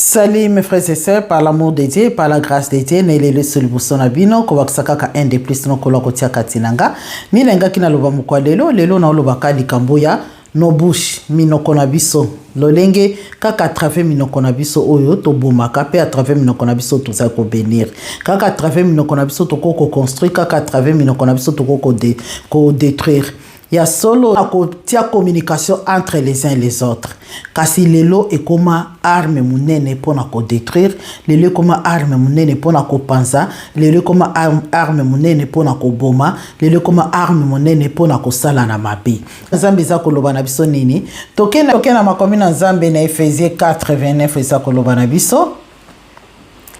Salut mes frères et sœurs, par l'amour de Dieu, par la grâce de Dieu, nelele seul busona bino ko bakisaka un de plus no kola kotia katinanga minenga kina loba mukwa lelo na loba ka likamboya no bush minoko na biso lolenge kaka à travers minoko na biso oyo to bomaka pe à travers minoko na biso to za ko bénir kaka à travers minoko na biso to ko construire kaka à travers minoko na biso to ko détruire. Il y a solo la communication entre les uns et les autres. Kasi lelo est comme arme munene pour na ko détruire, lelo comme arme munene pour na ko panza, lelo comme arme munene pour na ko boma, lelo comme arme munene pour na ko sala na mabi. Nzambe za koloba na biso nini? Tokena makomi na Nzambe na Ephésiens 4:29 za koloba na biso.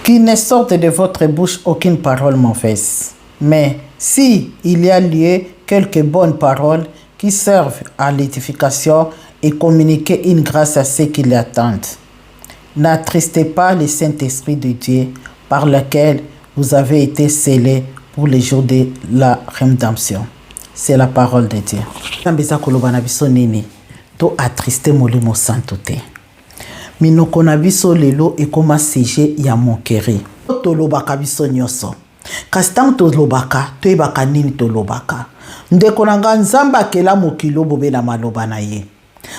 Qu'il ne sorte de votre bouche aucune parole mauvaise. Mais si il y a lieu quelques bonnes paroles qui servent à l'édification et communiquer une grâce à ceux qui l'attendent. N'attristez pas le Saint-Esprit de Dieu par lequel vous avez été scellés pour les jours de la rédemption. C'est la parole de Dieu. Nzambe koloba na biso nini to attrister molimo santo te. Minoko na biso lelo ekoma sujet ya monkeri. To lobaka biso nyoso. Kasi tango tolobaka toyebaka nini tolobaka. Ndeko na nga Nzambe akela mokilo bobe na maloba na ye.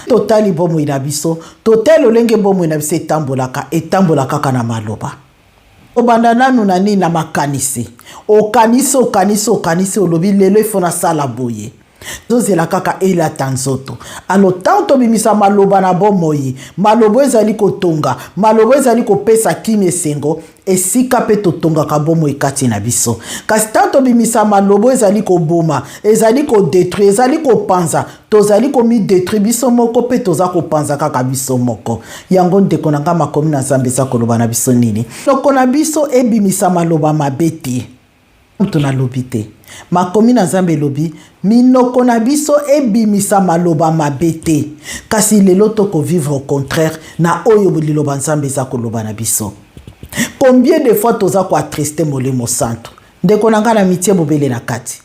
Totali bomo ina biso, totali olenge bomo ina biso etambolaka kaka na maloba. Obanda nanu na nini na makanisi. Okanisi olobi lelo ifona sala boye. Zozela kaka ela tanzoto. Alo tanto bimisa maloba na bomoyi, malobo ezali kotonga, malobo ezali kopesa kimi esengo, esika pe totonga ka bomo ikati na biso. Kasi tanto bimisa malobo ezali koboma, ezali ko détruire, ezali ko panza, tozali komi détruire biso moko pe toza ko panza kaka biso moko. Yango ndeko na nga makomi na Nzambe za koloba na biso nini. Toko na biso ebimisa maloba mabeti. Tuna lobite. Makomi na Nzambe lobi minoko na biso ebimisa maloba mabete kasi lelo toko vivre au contraire na oyo liloba Nzambe za koloba na biso. Combien de fois toza ko attrister molimo santo ndeko na nga na mitie bobele na kati.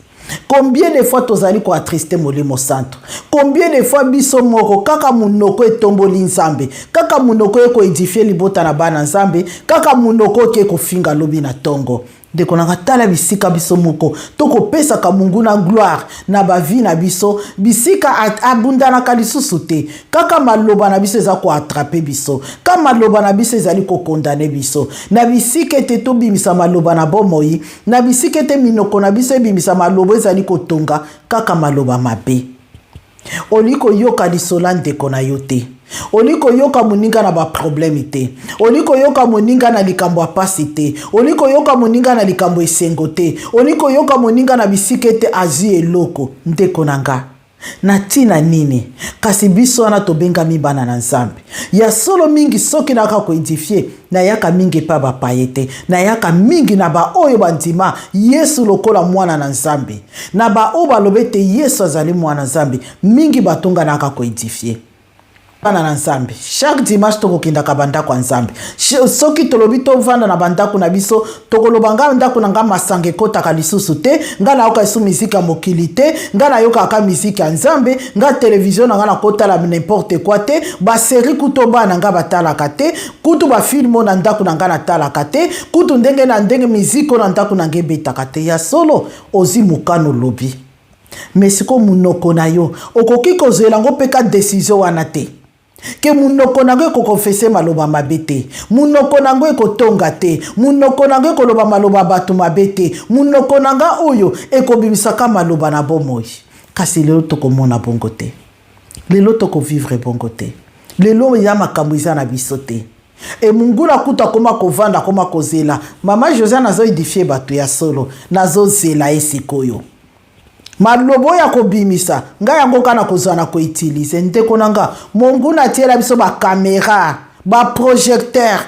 Combien de fois tozali ko attrister molimo santo? Combien de fois biso moko kaka munoko etomboli Nzambe, kaka munoko eko édifier libota na bana Nzambe, kaka munoko ke ko finga lobi na tongo. Ndeko na tala bisika biso moko toko pesa ka mungu na gloire na bavi na biso bisika abunda na kalisusu te kaka maloba na biso eza ko attraper biso kaka maloba na biso ezali ko condamner biso na bisika te to bimisa maloba na bomoyi na bisika te minoko na biso bimisa maloba ezali ko tonga kaka maloba mabe oliko yoka lisola ndeko na yo te. Oliko yoka moninga na ba problème te. Oliko yoka moninga na likambo apasi te. Oliko yoka moninga na likambo esengo te. Oliko yoka moninga na bisikete azi eloko ndeko nanga. Na tina nini? Kasi biso wana tobenga mibana na Nzambe. Ya solo mingi soki na ka ko edifier na yaka mingi pa ba paete. Na yaka mingi na ba oyo bandima Yesu lokola mwana na Nzambe. Na ba oba lobete Yesu azali mwana Nzambe. Mingi batonga na ka ko edifier. Bana na Nzambe chaque dimanche toko kinda ka bandako Nzambe soki tolobi to vanda na bandako na biso tokoloba nga ndako na nga masange kota ka lisusu te nga na yoka isu mizika mokili te nga na yoka ka mizika ya Nzambe nga television na nga na kota la n'importe quoi te ba série kuto bana nga batala kate kutu ba film na ndako na nga na tala kate kutu ndenge na ndenge miziko na ndako na nga beta kate ya solo ozi mukano lobi mesiko munoko na yo okoki kozela ngo peka décision wana te. Ke munoko nango eko confesser maloba mabete, munoko nango eko tonga te, munoko nango eko loba maloba batu mabete, munoko nanga oyo eko bimisaka maloba na bomoyi. Kasi lelo toko mona bongo te. Lelo toko vivre bongo te. Lelo ya makambo eza na biso te. E mungula kuta koma kovanda koma kozela. Mama José nazo edifier batu ya solo, nazo zela esikoyo. Malobo ya kobimisa nga yango kana kozana ko utiliser ndeko nanga mongu na tiela biso ba caméra ba projecteur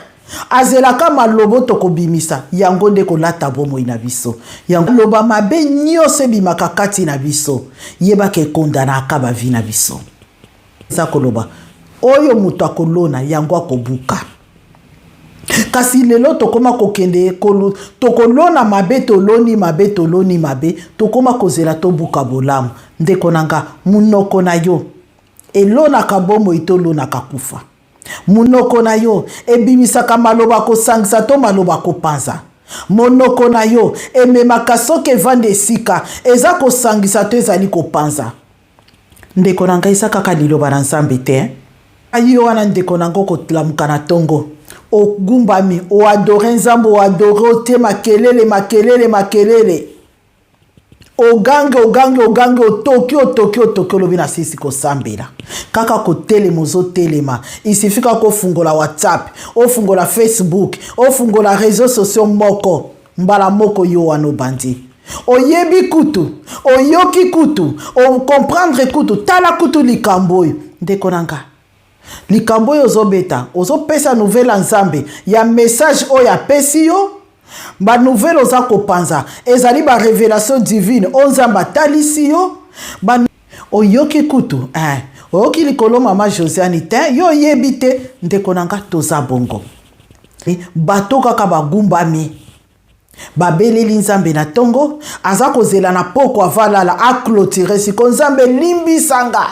azela ka malobo to kobimisa yango ndeko lata bomo ina biso yango loba mabe nyose bimaka kati na biso yeba ke kondana ka ba vi na biso za koloba oyo mutu akolona yango akobuka. Kasi lelo tokoma kokende tokolona mabe toloni mabe tokoma kozela tobuka bolamu ndeko nanga munoko na yo elona kabomo itolona kakufa Munoko na yo ebimisaka maloba kosangisa to maloba kopanza. Monoko na yo ememaka soki evanda esika eza kosangisa to ezali kopanza. Ndeko na ngai eza kaka liloba na Nzambe te. Ayo wana ndeko na ngo kotlamuka na tongo. Ogumbami, oadore Nzambe, oadore ote makelele. Ogange, otoki lobi na sisi kosambela. Kaka kotelema ozotelema. Isifika kofungola WhatsApp, ofungola Facebook, ofungola réseaux sociaux moko. Mbala moko yo wana bandi. Oyebi kutu, oyoki kutu, o comprendre kutu, tala kutu likambo oyo. Ndeko nanga. Likambo oyo ozobeta, ozopesa nouvelle Nzambe, ya message oyo apesi yo. Ba nouvelle oza kopanza, ezali ba révélation divine, onzamba talisi yo. Oyoki kutu, oyoki likolo mama Josiane te, yo yebite, ndeko nanga toza bongo. Bato kaka bagumbami. Babeleli Nzambe na tongo, aza kozela na poko avalala aklotire siko Nzambe limbisanga.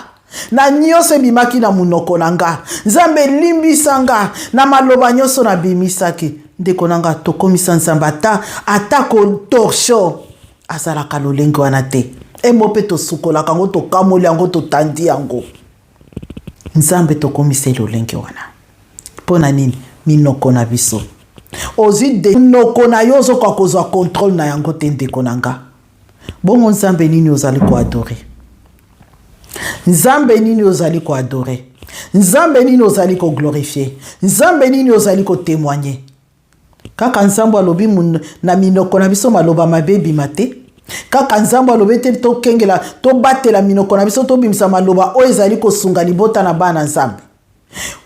Na nyonso ebimaki na munoko nanga. Nzambe limbisanga na maloba nyonso na bimisaki. Ndeko nanga tokomisa Nzambe ata ko torsho. Azalaka lolenge wana te. Emope tosukola kango tokamoli yango totandi yango. Nzambe tokomise lolenge wana. Pona nini minoko na biso. Ozi de noko na yo zo kwa kozwa contrôle na yango te ndeko nanga. Bongo Nzambe nini ozali ko adorer? Nzambe nini ozali ko adorer? Nzambe nini ozali ko glorifier? Nzambe nini ozali ko témoigner? Kaka Nzambe alobi na minoko na biso maloba mabebi mate. Kaka Nzambe alobi te to kengela to batela minoko na biso to bimisa maloba o ezali ko sunga libota na bana Nzambe.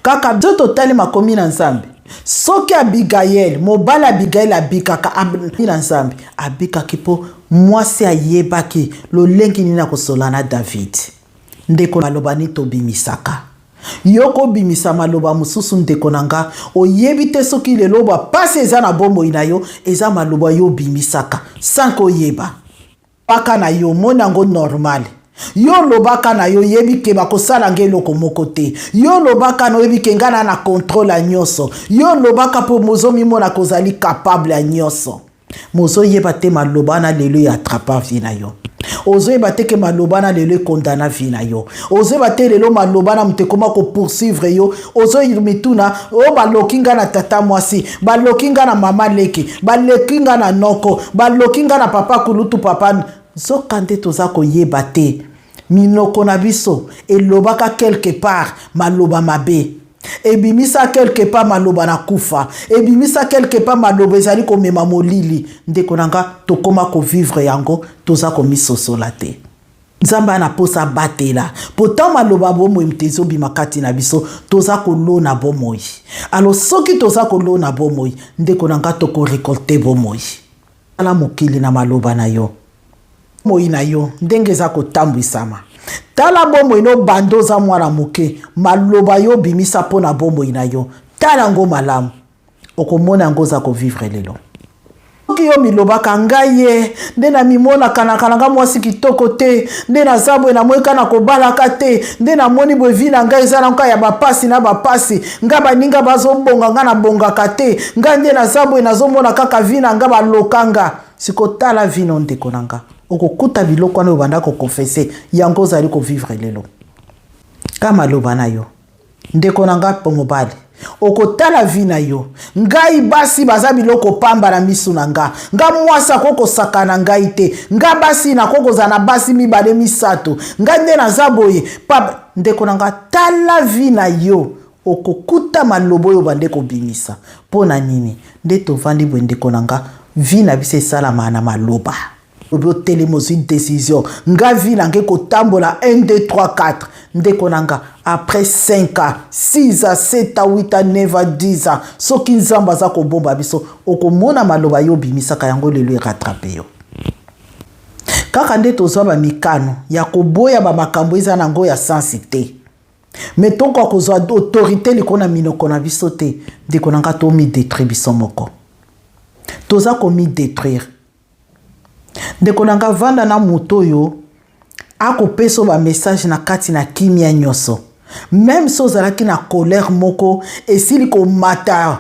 Kaka biso tali makomi na Nzambe. Soki Abigail, mobala Abigail abikaka na Nzambe, abikaki po mwasi ayebaki lolengi nina kosolana David. Ndeko maloba ni to bimisaka. Yoko bimisa maloba mususu ndeko nanga, oyebite soki leloba pasi eza na bombo ina yo, eza maloba yo bimisaka, sanko yeba. Paka na yo monango normal. Yo lobaka na yo yebi ke bakosala ngeloko moko te. Yo lobaka no yebi ke ngana na contrôle a nyoso. Yo lobaka po mozo mimona kozali capable a nyoso. Mozo yeba te maloba na lelo ya attrapa vi na yo. Ozo yeba te ke maloba na lelo kondana vi na yo. Ozo yeba te lelo maloba na mtekoma ko poursuivre yo. Ozo yimituna o balokinga na tata mwasi, balokinga na mama leki, balokinga na noko, balokinga na papa kulutu papa. Zokande toza ko yeba te. Minoko na biso elobaka quelque part maloba mabe. Ebimisa quelque part maloba na kufa. Ebimisa quelque part maloba ezali ko mema molili. Ndeko nanga tokoma ko vivre yango toza ko misosola te. Nzamba na posa batela. Pourtant maloba bomo mtezo bimakati na biso toza ko lona bomoi. Alors soki toza ko lona bomoi ndeko nanga toko récolter bomoi. Ala mokili na maloba na yo. Moi na yo ndenge za kotambwisama. Tala bombo ino bando za mwana muke maloba yo bimisa pona bombo ina yo. Tala ngo malamu. Okomona ngo za ko vivre lelo. Oki yo miloba kangaye ndena mimona kananga mwasi kitoko te ndena zabo na mweka na kobalaka te ndena moni bwe vina ngai za nka ya bapasi na bapasi ngaba ninga bazobonga ngana bongaka te ngande na zabo nazomona kaka vina ngaba lokanga sikotala vino ndeko nanga. Okokuta biloko wana obanda ko confesser yango zali ko vivre lelo. Kama loba na yo. Ndeko nanga po mobali. Okotala vi na yo. Ngai basi baza biloko pamba na misu na nga. Nga mwasa koko sakana ngai te. Nga basi na koko zana basi mibale misato. Nga nde na zaboye. Ndeko nanga tala vi na yo. Okokuta malobo yo bande ko bimisa. Pona nini? Nde tovandi bwe ndeko nanga vi na bise salama na maloba. Obo télémosi décision. Nga vi nange kotambola 1, 2, 3, 4. Ndeko nanga après 5 ans, 6 ans, 7 ans, 8 ans, 9 ans, 10 ans. Soki nzamba za ko bomba biso, okomona maloba yo bimisaka yango lelo rattraper yo. Kaka nde tozwa ba mikano ya koboya ba makambo eza nango ya sensité. Mettons ko kozwa autorité likona minoko na biso te, ndeko nanga to mi détruire biso moko. Toza ko mi détruire. Ndeko nanga vanda na moto yo ako peso ba message na kati na kimia nyoso même si ozalaki na colère moko esili komata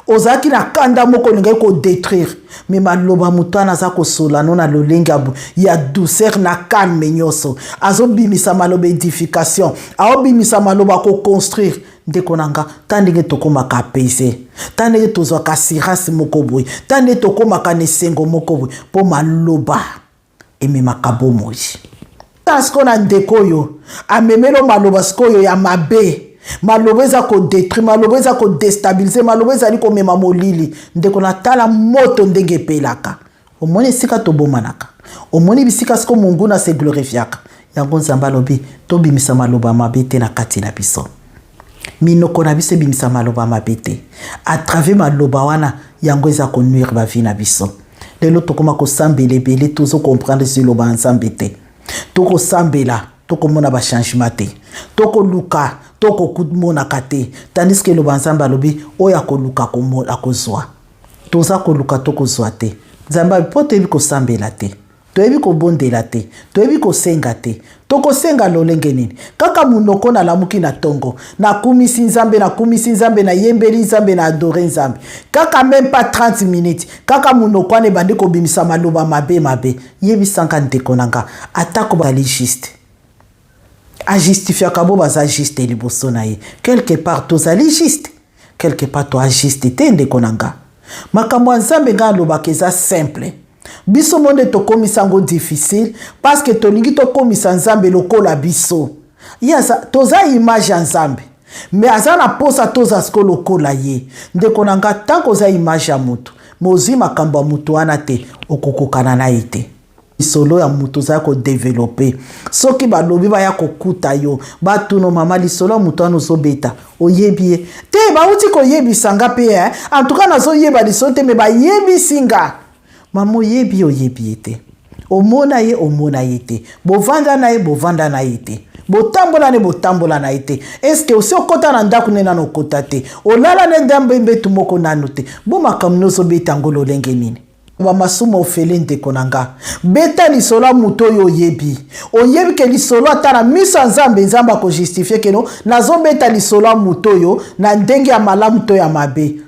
ozalaki na kanda moko olingai kodétruire me maloba moto wana aza kosola no na lolenge ya douceur na calme nyonso azobimisa maloba édification aobimisa maloba koconstruire ndeko na nga ta ndenge tokomaka apaise ta ndenge tozwaka assurance moko boye ta ndenge tokomaka na esengo moko boye mpo maloba ememaka bomoi sikoyo na ndeko oyo amemelo maloba sikoyo ya mabe maloba eza kodétruire maloba eza kodestabilize maloba ezali komema molili ndeko na tala moto ndenge epelaka omoni esika tobomanaka omoni bisika siko monguna se glorifiaka yango nzambe alobi tobimisa maloba mabe te na kati na biso minoko na biso ebimisa maloba mabe te à travers maloba wana yango eza konuire bavi na biso lelo tokoma kosambela ebele tozokomprendre ziloba nzambe te tokosambela tokomona bachangement te tokoluka tokomonaka te tandis ke loba nzambe alobi oyo akoluka akozwa toza koluka tokozwa te nzambe mpo toyebi kosambela te toyebi kobondela te toyebi kosenga te tokosenga lolenge nini kaka munoko nalamuki na tongo nakumisi nzambe na yembeli nzambe na adore nzambe kaka même pas 30 minutes kaka munoko wana ebandi kobimisa maloba mabe yebisanga ndeko na nga atako bali juste ajustifiaka bo baza juste liboso na ye quelque part tozali juste quelque part to ajuste te ndeko na nga makambo ya nzambe nga alobaka eza simple biso monde tokomisa yango difficile parce que tolingi tokomisa nzambe lokola biso toza image ya nzambe mais aza na posa toza siko lokola ye ndeko na nga tanko oza image ya moto mozwi makambo ya moto wana te okokokana na ye te lisolo ya moto oza kodevelope soki balobi baya kokuta yo batuno mama lisolo ya moto wana ozobeta oyebi ye te bauti koyebisa nga mpe en tout cas nazoyeba lisolo te me bayebisi nga mama oyebi ye te omona ye te bovanda na ye te botambola na ye te eske osi okota na ndako nde nano okota te olala ne ndambe mbetu moko nano te bo makambo nyonso obeta yango lolenge nini bamasumu ofele ndeko na nga beta lisolo ya moto oyo oyebi ke lisolo ata na miso ya nzambe akojustifie keno nazobeta lisolo ya moto oyo na ndenge ya malamu to ya mabe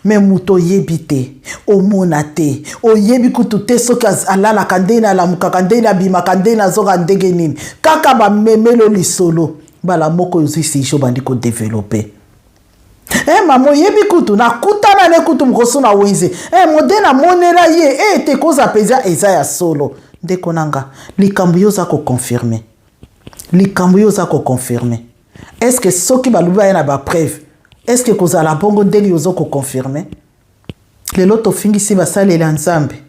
me moto oyebi te omona te oyebi kutu te soki alalaka ndenge alamukaka ndenge abimaka ndenge azoka ndenge nini kaka bamemelo lisolo mbala moko ozwi sijo bandi kodevelope mama oyebi kutu nakutana ne kutu mokoso na wenze mode namonela ye te koza peza eza ya solo ndeko nanga likambo yo oza koconfirme est-ce que soki balobi baya na bapreuve est-ce que kozala bongo ndenge yozo koconfirme lelo tofingisi basalela nzambe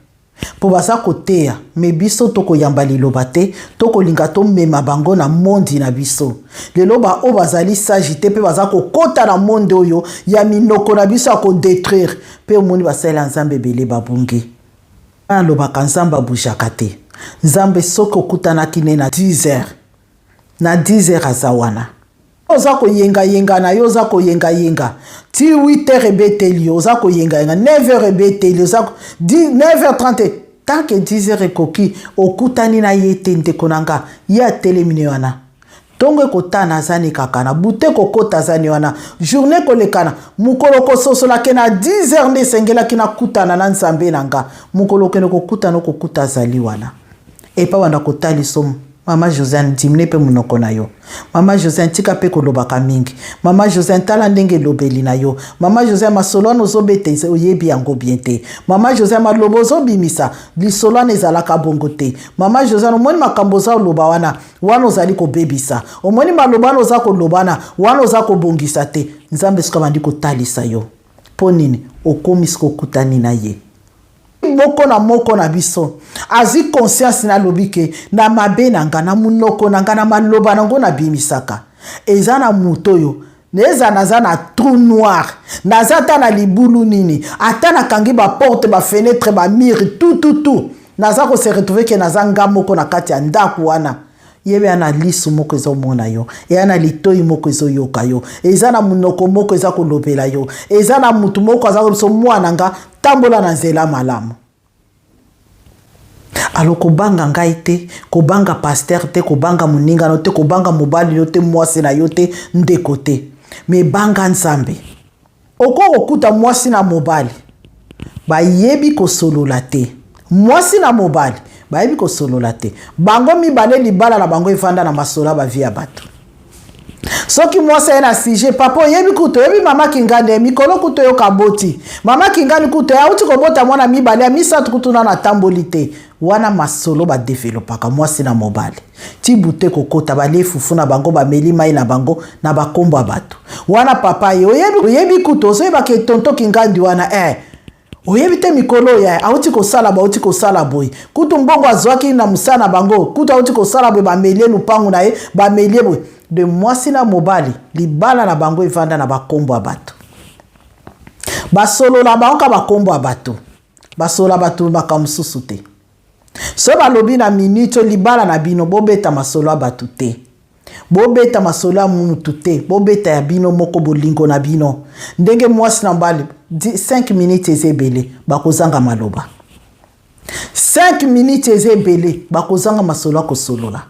po baza koteya me biso tokoyamba liloba te tokolinga tomema bango na mondi na biso lelo o bazali sage te mpe baza kokota na monde oyo ya minoko na biso akodétruire mpe omoni basalela nzambe ebele babungi alobaka nzambe abujaka te nzambe soki okutanaki ne na 10 heures aza wana oza koyenga na yo oza koyenga ti 8 heures ebeteli yo oza koyenga 9 heures ebeteli oza 9h30 tant que 10 heures ekoki okutani na ye te ndeko na nga ye atelemine wana ntongo ekotana azani kaka na bute kokota azani wana journée kolekana mokolo kososolaki na 10 heures nde esengelaki na kutana na nzambe na nga mokolo okende kokuta azali wana epa wanda kotali somo Mama Josiane dimine pe munoko na yo. Mama Josiane tika pe kolobaka mingi. Mama Josiane tala ndenge lobeli na yo. Mama Josiane masolo nozobete oyebi yango bien te. Mama Josiane malobo zobimisa lisolo nezalaka bongo te. Mama Josiane omoni makambo za loba wana ozali kobebisa. Omoni maloba oza kolobana oza kobongisa te. Nzambe sika bandi kotalisa yo. Po nini okomisi kokutani na ye. Moko na biso azi conscience na lobike na mabe na nga na munoko na nga na maloba na ngo na bimisaka eza na muto yo neza naza na trou noir naza ta na libulu nini ata na kangi ba porte ba fenêtre ba mur tout naza ko se retrouver ke naza nga moko na kati ya ndako wana yebe ana lisu moko ezo mona yo ana litoi moko ezo yoka yo eza na munoko moko eza kolobela yo eza na mutu moko aza so mwana nga tambola na nzela malamu Alors kobanga ngai te, kobanga pasteur te, kobanga muninga no te, kobanga mobali yo te, mwasi na yo te, ndeko te. Me banga nzambe. Oko okuta mwasi na mobali. Ba yebi ko solola te. Mwasi na mobali. Ba yebi ko solola te. Bango mibale libala na bango ifanda na masola ba via bato. Soki mwasi na sije papo yebi kuto yebi mama kingande mikolo kuto yo kaboti. Mama kingande kuto ya uti kobota mwana mibale ya misatu kutuna na tambolite. Wana masolo ba developaka mwasi na mobali. Ti bute kokota ba lefufu na bango ba melima na bango na ba kombo bato. Wana papa yebi kuto so yeba ke tonto kingandi wana oyebi te mikolo ya auti ko sala boy kutu mbongo azwaki na musana bango kutu auti ko sala boy ba melie lupangu na ye ba melie boy de mwasi na mobali libala na bango evanda na bakombo bato basolo la bango ka bakombo bato basola bato makamususu te so balobi na minute libala na bino bobeta masolo bato te bobeta masolo ya mutu te bobeta ya bino moko bolingo na bino ndenge mwasi na mbali 5 minutes ezebele bakozanga maloba 5 minutes ezebele bakozanga masolo akosolola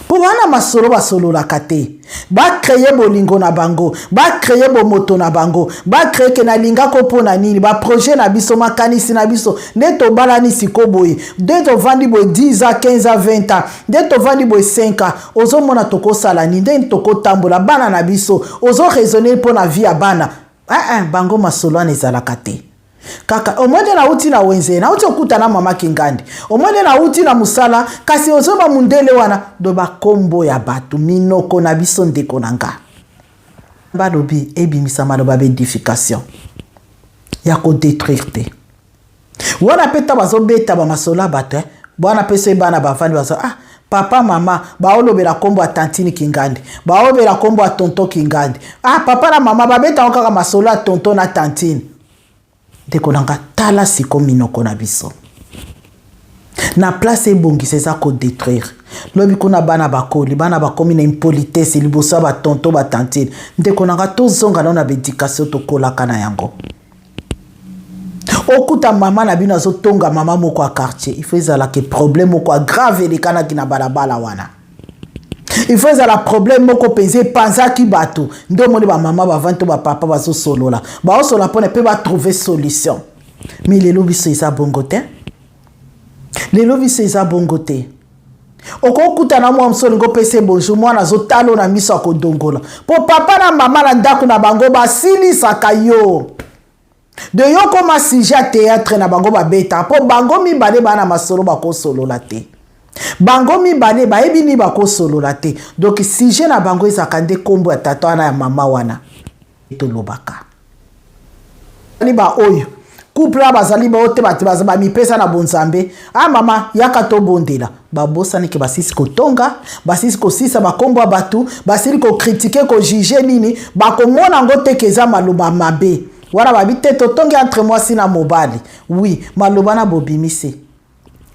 po wana masolo basolola kate ba créer bolingo na bango ba créer bomoto na bango ba créer ke na linga ko pona nini ba projet na biso makanisi na biso ndeto balani sikoboye ndeto vandi boy 10 ans 15 ans 20 ans ndeto vandi boy 5 ans ozo mona toko sala ni ndeto toko tambola bana na biso ozo raisonner po na vie ya bana bango masolo anezala kate kaka omwende na uti na wenze na uti okuta na mama kingandi omwende na uti na musala kasi ozoba mundele wana do bakombo ya bato minoko na biso ndeko nanga balobi ebimisa maloba bedification ya ko détruire te wana peta bazobeta ba masola bato bwana peso ebana bafandi bazo papa mama baolobela kombo ya tantini kingandi baolobela kombo ya tonto kingandi papa na mama babeta okaka masolo ya tonto na tantini ndeko nanga tala siko minoko na biso na place ebongisa eza ko détruire lobi kuna bana bakomi na impolitesse liboso ba tonto ba tantine ndeko nanga tozonga na bédication tokolaka na yango okuta mama na bino azotonga mama moko a quartier il faut ezala ke problème moko grave elekana ki na balabala wana il faut ezala problème moko penser panzaki bato ndo moni ba mama ba vanto ba papa ba solola ba osola pona pe ba trouver solution mais lelo biso eza bongo te lelo biso eza bongo te okokuta na mwa msolingo pese bonjour mwana zotalo na miso akodongola po papa na mama na ndako na bango basilisaka yo de yo koma sujet théâtre na bango babeta po bango mibale bana masolo bakosolola te bango mibale bayebi ni bakosolola te donc sujet na bango ezaka nde kombo ya tata wana ya mama wana tolobaka liba oyo couple bazali ba ote bati bazaba mipesa na bonzambe mama yaka to bondela babosani ke basisi kotonga basisi kosisa bakombo ya batu basili ko critiquer ko juger nini bakomona ngo tekeza maloba mabe wana babite totongi entre mwasi na mobali oui maloba na bobimise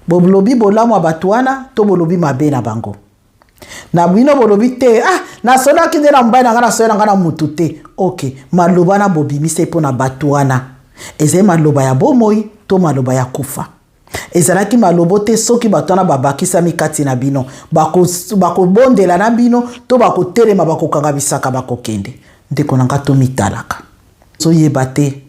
bolobi bolamu batu wana to bolobi mabe na bango na bino bolobi te na sola kinde na mbai na ngana sola ngana mutu te okay maloba na bobimise po na batu wana eze maloba ya bomoi to maloba ya kufa ezalaki malobo te soki bato wana babakisa mikati na bino bakobondela na bino to bakotelema bakokanga bisaka bakokende ndeko nanga to mitalaka so yeba te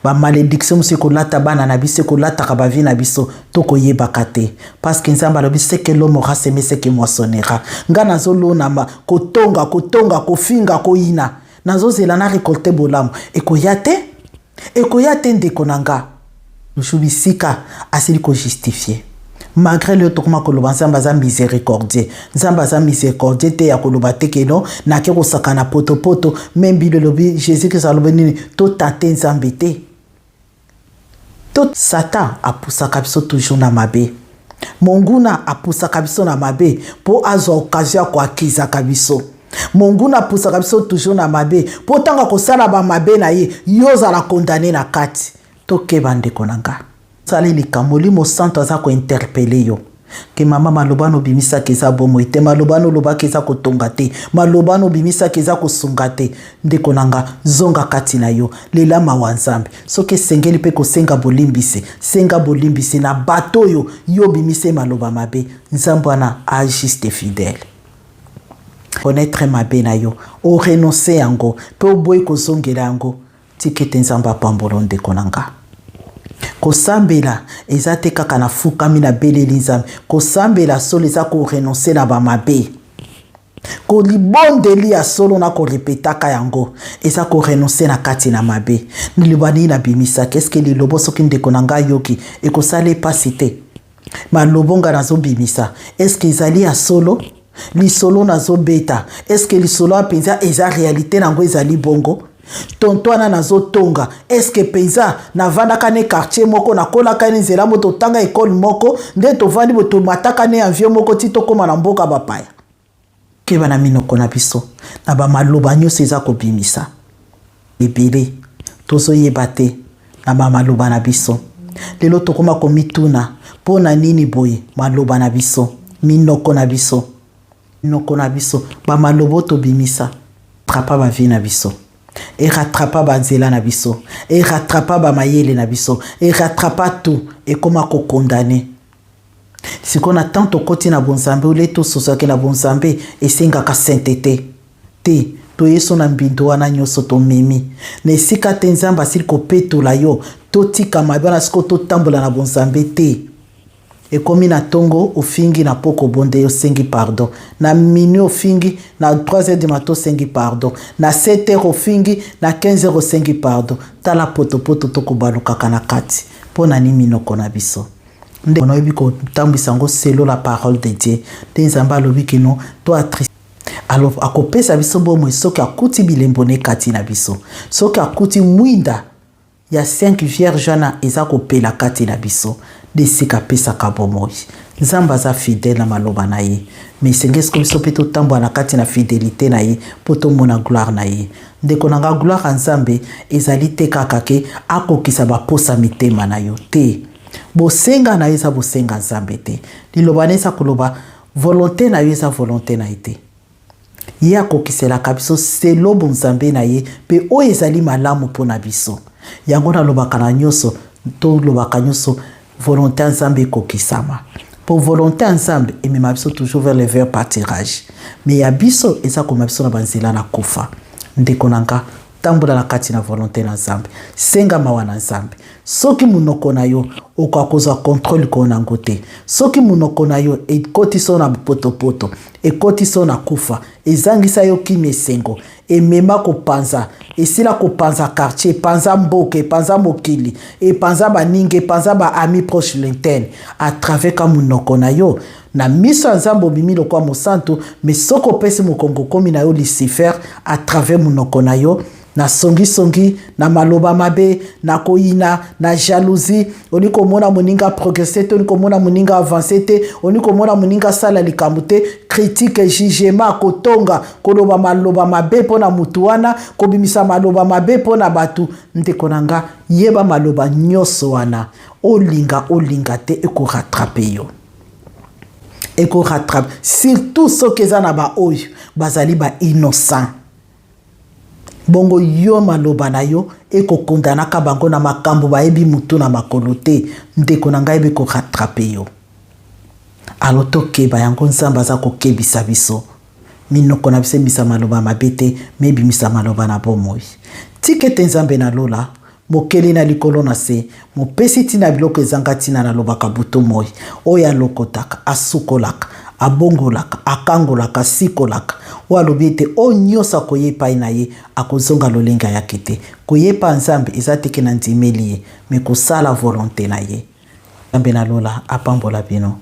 ba malédiction musi kolata bana na biso kolata ba vie na biso to koyebaka te parce que nzamba lobi c'est que l'homme aura semé ce qu'il moissonnera ngana zolona ma kotonga kofinga koyina nazo zela na récolter bolamu ekoyate ndeko nanga nshubisika asili ko justifier malgré le tokoma koloba nzamba za miséricordieux nzamba za miséricordieux te ya koloba te keno na ke ko sakana poto même Bible lobi Jésus que ça lobi nini to tante nzambe te tout Satan apusaka biso toujours na mabe monguna apusaka biso na mabe po azo occasion ko akiza kabiso monguna apusaka biso toujours na mabe po tanga ko sala ba mabe na ye yoza la condamner na kati to ke bande konanga sali likambo limo santo aza ko interpeller yo ke mama maloba no bimisa keza bomo ite maloba no loba keza kotonga te maloba no bimisa keza kosunga te ndeko nanga zonga kati na yo lela mawa nzambe soki esengeli mpe kosenga bolimbisi senga bolimbisi na bato yo bimise maloba mabe nzambe wana agiste fidèle connaître mabe na yo o renoncer yango mpe oboyi kozongela yango tikete nzambe apambolo ndeko nanga kosambela eza te kaka na fukami na beleli nzambe kosambela solo eza korenonce na bamabe kolibondeli ya solo na korepetaka yango eza korenonce na kati na mabe liloba nini nabimisaki eske lilobo soki ndeko na ngai yoki ekosala epasi te malobo nga nazobimisa eske ezali ya solo lisolo nazobeta eske lisolo ya mpenza eza réalité nango ezali bongo tonto wana nazotonga eske penza navandaka ne quartier moko nakolaka ne nzela mo totanga ekole moko nde tovandi bo tomataka ne avion moko ti tokóma na mboka bapaya keba na minoko na biso na bamaloba nyonso eza kobimisa ebele tozoyeba te na bamaloba na biso lelo tokóma komituna mpo na nini boye maloba na biso minoko na biso bamaloba tobimisa trapa bavi na biso et rattrapa banzela na biso et rattrapa ba mayele na biso et rattrapa tout et comment ko condamner si qu'on attend to koti na bonzambe ou leto sosake na bonzambe et senga ka sainteté te to yeso na mbindo wana nyoso to memi ne sika tenzamba sil ko petola yo to tika mabana siko to tambola na bonzambe te et comme na tongo ofingi na poko bonde yo sengi pardon na minu ofingi na 3h du matin sengi pardon na 7h ofingi na 15h sengi pardon tala poto to ko baluka kana kati pona ni minoko na biso nde ono biko tambisa ngo selo la parole de Dieu te nzamba lobi kino to attriste alors akopesa biso bomo soki akuti bilembo ne kati na biso soki akuti mwinda ya 5 vierge na eza kopela kati na biso de sika pesa kabomoi nzamba za fidèle na maloba na ye mais sengesko biso pe totambola na kati na fidélité na ye po tomona gloire na ye ndeko nanga gloire ya nzambe ezali te kaka ke akokisa baposa mitema na yo te bosenga na yo eza bosenga nzambe te liloba na eza koloba volonté na yo eza volonté na ye te ye akokiselaka biso selo bonzambe na ye mpe oyo ezali malamu mpo na biso yango nalobaka na nyonso tolobaka nyonso volonté ensemble kokisama pour volonté ensemble et même biso toujours vers le vers pâturage mais ya biso eza koma biso na banzela na kufa ndeko nanga tambola na kati na volonté na nzambe senga mawa na nzambe soki munoko na yo okakozwa contrôle ko na ngote soki munoko na yo ekotiso na potopoto ekotiso na kufa ezangisa yo kimesengo emema kopanza esila kopanza quartier panza mboke panza mokili e panza baninge panza ba ami proche lointaine à travers ka munoko na yo na miso ya nzambe obimi lokwa mosantu mais soko pesi mokongo komi na yo Lucifer à travers munoko na yo na songi na maloba mabe na koyina na jalousie oniko mona moninga progresser te oniko mona moninga avancer te oniko mona moninga sala likambo te critique jugement kotonga koloba maloba mabe pona mutu wana kobimisa maloba mabe pona batu ndeko nanga yeba maloba nyoso wana olinga te eko rattraper yo eko rattrape surtout soki eza na ba oyo bazali ba innocent bongo yo maloba na yo eko kondanaka bango na makambo bayebi mutu na makolo te ndeko na ngai ebe ko rattraper yo alo tokeba yango nzambe aza kokebisa biso minoko na biso ebimisa maloba mabe te mebimisa maloba na bomoi tikete nzambe na lola mokeli na likolo na se mopesi ntina biloko ezanga ntina nalobaka butu moi oyo alokotaka asukolaka abongolaka akangolaka sikolaka oyo alobi ete oyo nyonso akoya epai na ye akozonga lolenga yake te koyepa nzambe eza teke na ndimeli ye me kosala volonté na ye nzambe na lola apambola bino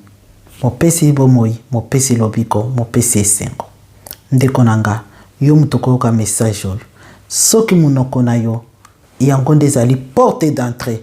mopesi bomoi mopesi lobiko mopesi esengo ndeko na nga yo mutu koyoka message oyo soki munoko na yo yango nde ezali porte d'entrée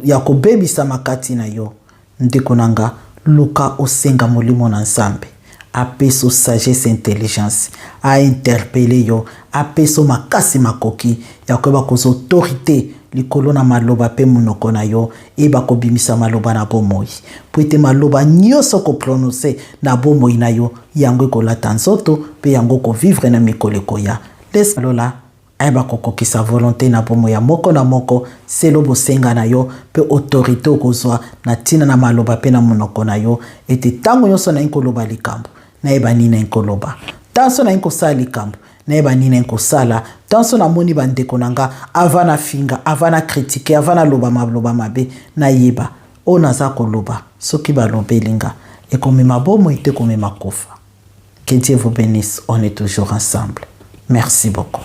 ya kobebisama kati na yo ndeko na nga luka osenga molimo na nzambe apeso sagesse intelligence a interpellé yo apeso makasi makoki ya koyeba koza autorité likolo na maloba pe munoko na yo eba kobimisa maloba na bomoi po ete maloba nyonso koprononce na bomoi na yo yango ekolata nzoto pe yango kovivre na mikolo ekoya lesa lola ayeba kokokisa volonté na bomoi ya moko na moko selo bosenga na yo pe autorité okozwa na ntina na maloba pe na munoko na yo ete ntango nyonso na koloba likambo nayeba nini nkoloba tanso na kosala likambo nayeba nini nkosala tanso na moni bandeko nanga avana finga avana critiquer avana loba mabe nayeba o naza koloba soki balobelinga ekomema bomoi te komema kofa. Que Dieu vous bénisse, on est toujours ensemble. Merci beaucoup.